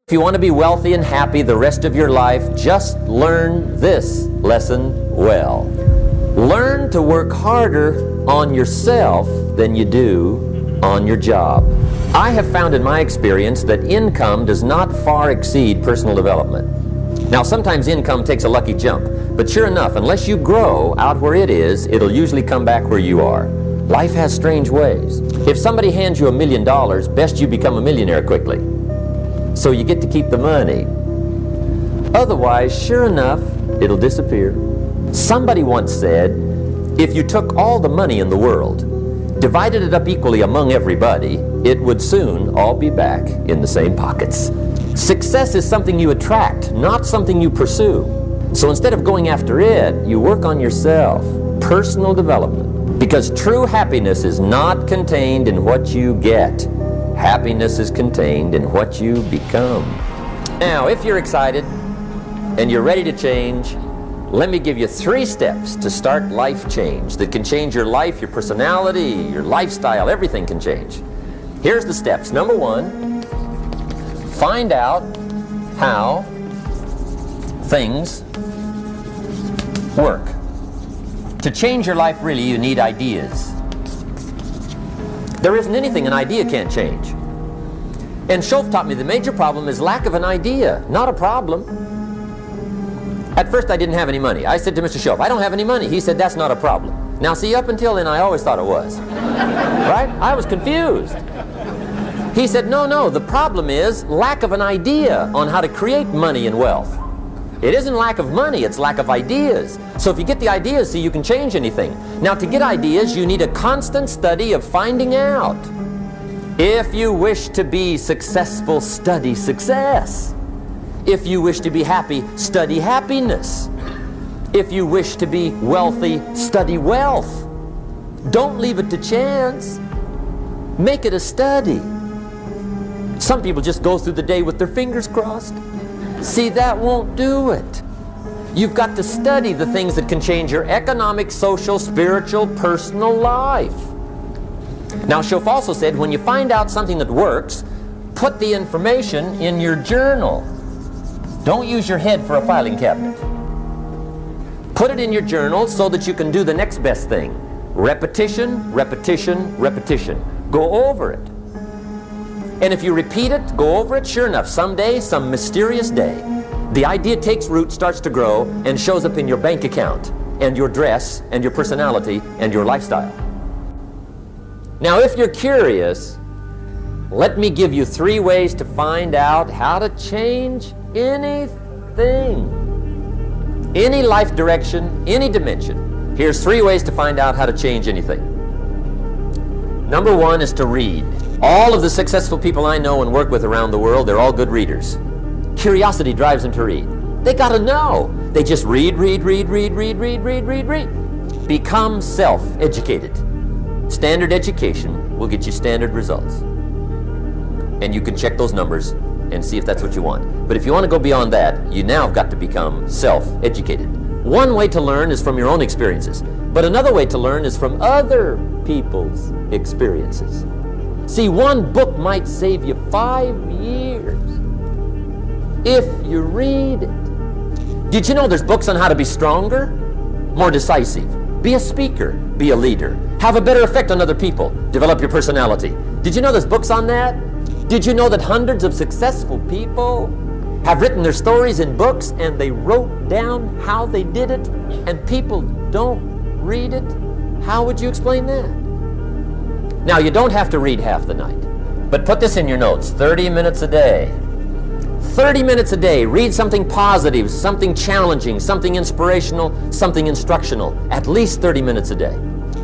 If you want to be wealthy and happy the rest of your life, just learn this lesson well. Learn to work harder on yourself than you do on your job. I have found in my experience that income does not far exceed personal development. Now, sometimes income takes a lucky jump, but sure enough, unless you grow out where it is, it'll usually come back where you are. Life has strange ways. If somebody hands you $1 million, best you become a millionaire quickly, so you get to keep the money. Otherwise, sure enough, it'll disappear. Somebody once said, if you took all the money in the world, divided it up equally among everybody, it would soon all be back in the same pockets. Success is something you attract, not something you pursue. So instead of going after it, you work on yourself. Personal development. Because true happiness is not contained in what you get. Happiness is contained in what you become. Now, if you're excited and you're ready to change, let me give you 3 steps to start life change that can change your life, your personality, your lifestyle, everything can change. Here's the steps. Number 1, find out how things work. To change your life, really, you need ideas. There isn't anything an idea can't change. And Schoff taught me the major problem is lack of an idea, not a problem. At first I didn't have any money. I said to Mr. Schoff, I don't have any money. He said, that's not a problem. Now see, up until then I always thought it was. Right? I was confused. He said, no, the problem is lack of an idea on how to create money and wealth. It isn't lack of money, it's lack of ideas. So if you get the ideas, see, you can change anything. Now, to get ideas, you need a constant study of finding out. If you wish to be successful, study success. If you wish to be happy, study happiness. If you wish to be wealthy, study wealth. Don't leave it to chance. Make it a study. Some people just go through the day with their fingers crossed. See, that won't do it. You've got to study the things that can change your economic, social, spiritual, personal life. Now, Schoff also said, when you find out something that works, put the information in your journal. Don't use your head for a filing cabinet. Put it in your journal so that you can do the next best thing. Repetition, repetition, repetition. Go over it. And if you repeat it, go over it, sure enough, someday, some mysterious day, the idea takes root, starts to grow, and shows up in your bank account, and your dress, and your personality, and your lifestyle. Now, if you're curious, let me give you 3 ways to find out how to change anything. Any life direction, any dimension. Here's 3 ways to find out how to change anything. Number 1 is to read. All of the successful people I know and work with around the world, they're all good readers. Curiosity drives them to read. They got to know. They just read. Become self-educated. Standard education will get you standard results. And you can check those numbers and see if that's what you want. But if you want to go beyond that, you now have got to become self-educated. One way to learn is from your own experiences. But another way to learn is from other people's experiences. See, one book might save you 5 years if you read it. Did you know there's books on how to be stronger, more decisive, be a speaker, be a leader, have a better effect on other people, develop your personality? Did you know there's books on that? Did you know that hundreds of successful people have written their stories in books and they wrote down how they did it, and people don't read it? How would you explain that? Now, you don't have to read half the night, but put this in your notes, 30 minutes a day. 30 minutes a day, read something positive, something challenging, something inspirational, something instructional, at least 30 minutes a day.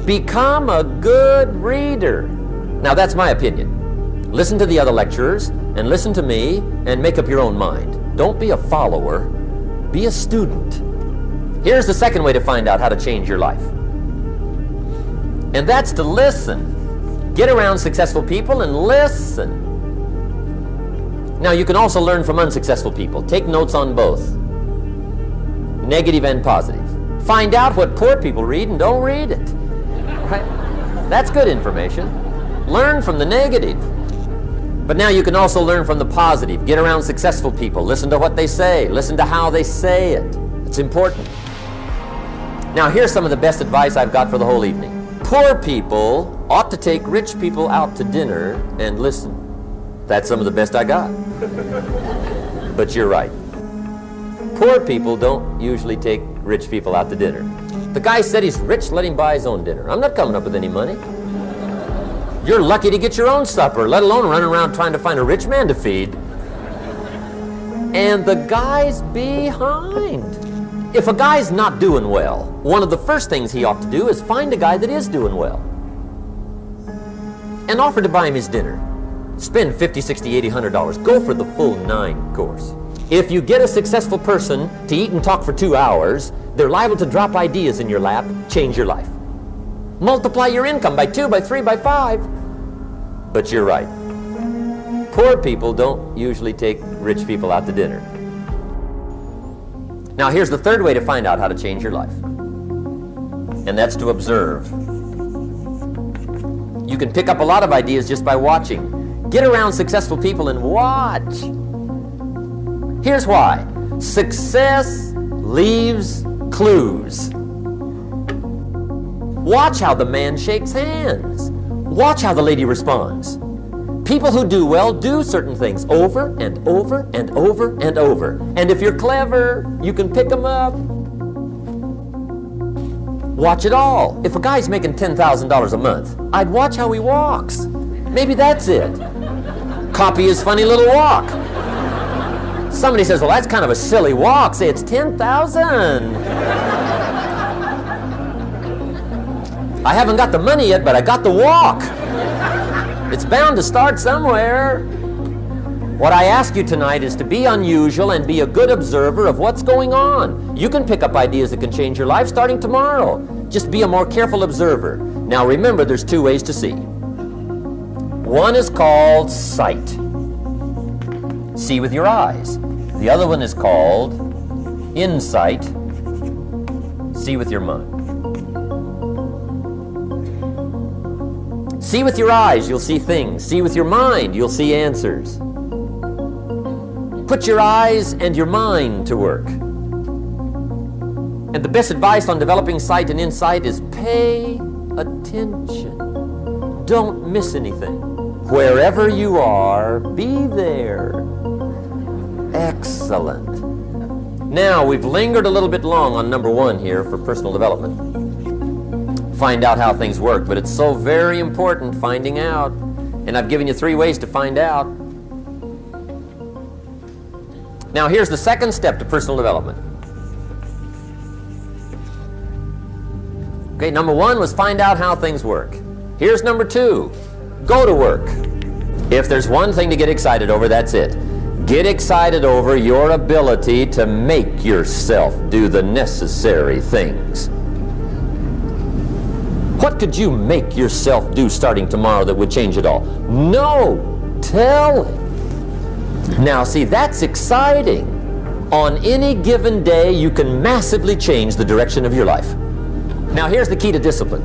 Become a good reader. Now, that's my opinion. Listen to the other lecturers, and listen to me, and make up your own mind. Don't be a follower, be a student. Here's the second way to find out how to change your life. And that's to listen. Get around successful people and listen. Now, you can also learn from unsuccessful people. Take notes on both, negative and positive. Find out what poor people read and don't read it. Right? That's good information. Learn from the negative. But now you can also learn from the positive. Get around successful people. Listen to what they say. Listen to how they say it. It's important. Now here's some of the best advice I've got for the whole evening. Poor people ought to take rich people out to dinner and listen. That's some of the best I got. But you're right. Poor people don't usually take rich people out to dinner. The guy said he's rich, let him buy his own dinner. I'm not coming up with any money. You're lucky to get your own supper, let alone running around trying to find a rich man to feed. And the guy's behind. If a guy's not doing well, one of the first things he ought to do is find a guy that is doing well and offer to buy him his dinner. Spend $50, $60, $80, $100. Go for the full 9 course. If you get a successful person to eat and talk for 2 hours, they're liable to drop ideas in your lap, change your life. Multiply your income by 2, by 3, by 5. But you're right. Poor people don't usually take rich people out to dinner. Now here's the third way to find out how to change your life. And that's to observe. You can pick up a lot of ideas just by watching. Get around successful people and watch. Here's why. Success leaves clues. Watch how the man shakes hands. Watch how the lady responds. People who do well do certain things over and over and over and over. And if you're clever, you can pick them up. Watch it all. If a guy's making $10,000 a month, I'd watch how he walks. Maybe that's it. Copy his funny little walk. Somebody says, well, that's kind of a silly walk. Say, it's 10,000. I haven't got the money yet, but I got the walk. It's bound to start somewhere. What I ask you tonight is to be unusual and be a good observer of what's going on. You can pick up ideas that can change your life starting tomorrow. Just be a more careful observer. Now remember, there's 2 ways to see. One is called sight. See with your eyes. The other one is called insight. See with your mind. See with your eyes, you'll see things. See with your mind, you'll see answers. Put your eyes and your mind to work. And the best advice on developing sight and insight is pay attention. Don't miss anything. Wherever you are, be there. Excellent. Now, we've lingered a little bit long on number 1 here for personal development. Find out how things work, but it's so very important finding out. And I've given you 3 ways to find out. Now, here's the second step to personal development. Okay, number 1 was find out how things work. Here's number 2. Go to work. If there's one thing to get excited over, that's it. Get excited over your ability to make yourself do the necessary things. What could you make yourself do starting tomorrow that would change it all? No! Tell him. Now see, that's exciting. On any given day, you can massively change the direction of your life. Now here's the key to discipline.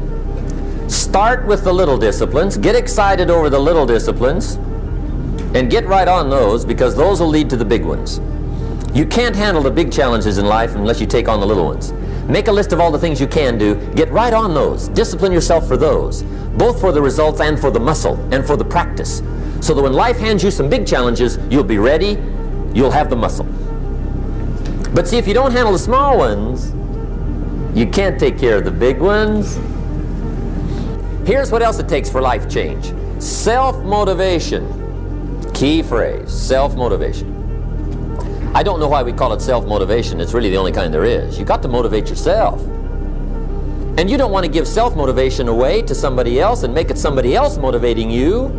Start with the little disciplines, get excited over the little disciplines, and get right on those, because those will lead to the big ones. You can't handle the big challenges in life unless you take on the little ones. Make a list of all the things you can do, get right on those, discipline yourself for those, both for the results and for the muscle and for the practice, so that when life hands you some big challenges, you'll be ready, you'll have the muscle. But see, if you don't handle the small ones, you can't take care of the big ones. Here's what else it takes for life change. Self-motivation. Key phrase, self-motivation. I don't know why we call it self-motivation. It's really the only kind there is. You got to motivate yourself. And you don't want to give self-motivation away to somebody else and make it somebody else motivating you.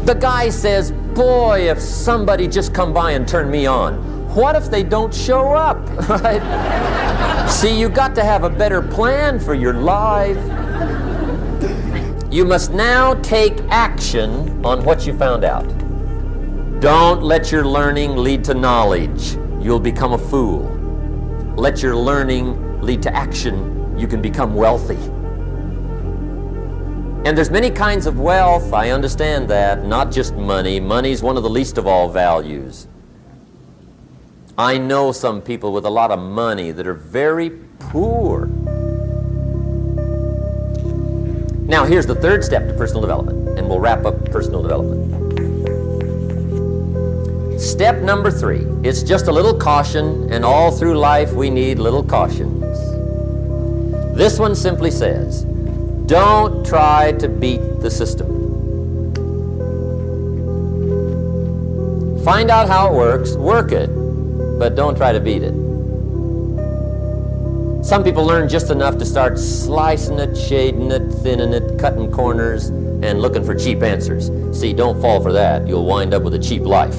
The guy says, boy, if somebody just come by and turn me on. What if they don't show up? Right? See, you got to have a better plan for your life. You must now take action on what you found out. Don't let your learning lead to knowledge. You'll become a fool. Let your learning lead to action. You can become wealthy. And there's many kinds of wealth, I understand that, not just money. Money's one of the least of all values. I know some people with a lot of money that are very poor. Now here's the third step to personal development, and we'll wrap up personal development. Step number 3, it's just a little caution, and all through life we need little cautions. This one simply says, don't try to beat the system. Find out how it works, work it, but don't try to beat it. Some people learn just enough to start slicing it, shading it, thinning it, cutting corners, and looking for cheap answers. See, don't fall for that. You'll wind up with a cheap life.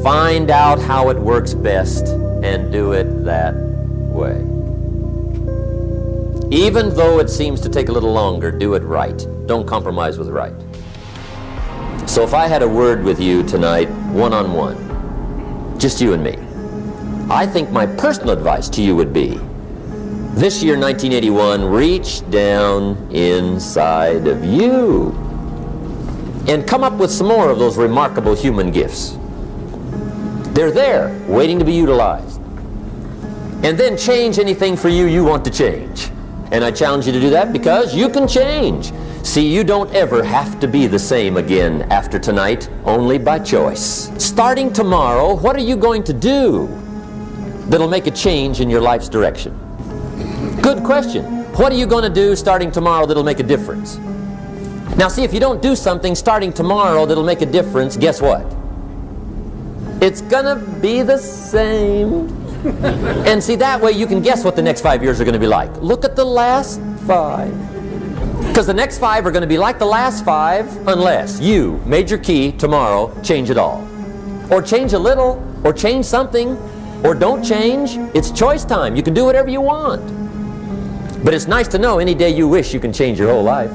Find out how it works best and do it that way. Even though it seems to take a little longer, do it right. Don't compromise with right. So if I had a word with you tonight, one-on-one, just you and me, I think my personal advice to you would be, this year, 1981, reach down inside of you and come up with some more of those remarkable human gifts. They're there, waiting to be utilized. And then change anything for you you want to change. And I challenge you to do that because you can change. See, you don't ever have to be the same again after tonight, only by choice. Starting tomorrow, what are you going to do that'll make a change in your life's direction? Good question. What are you going to do starting tomorrow that'll make a difference? Now see, if you don't do something starting tomorrow that'll make a difference, guess what? It's gonna be the same. And see, that way you can guess what the next 5 years are going to be like. Look at the last 5. Because the next 5 are going to be like the last 5 unless you, major key, tomorrow, change it all. Or change a little, or change something, or don't change. It's choice time. You can do whatever you want. But it's nice to know any day you wish you can change your whole life.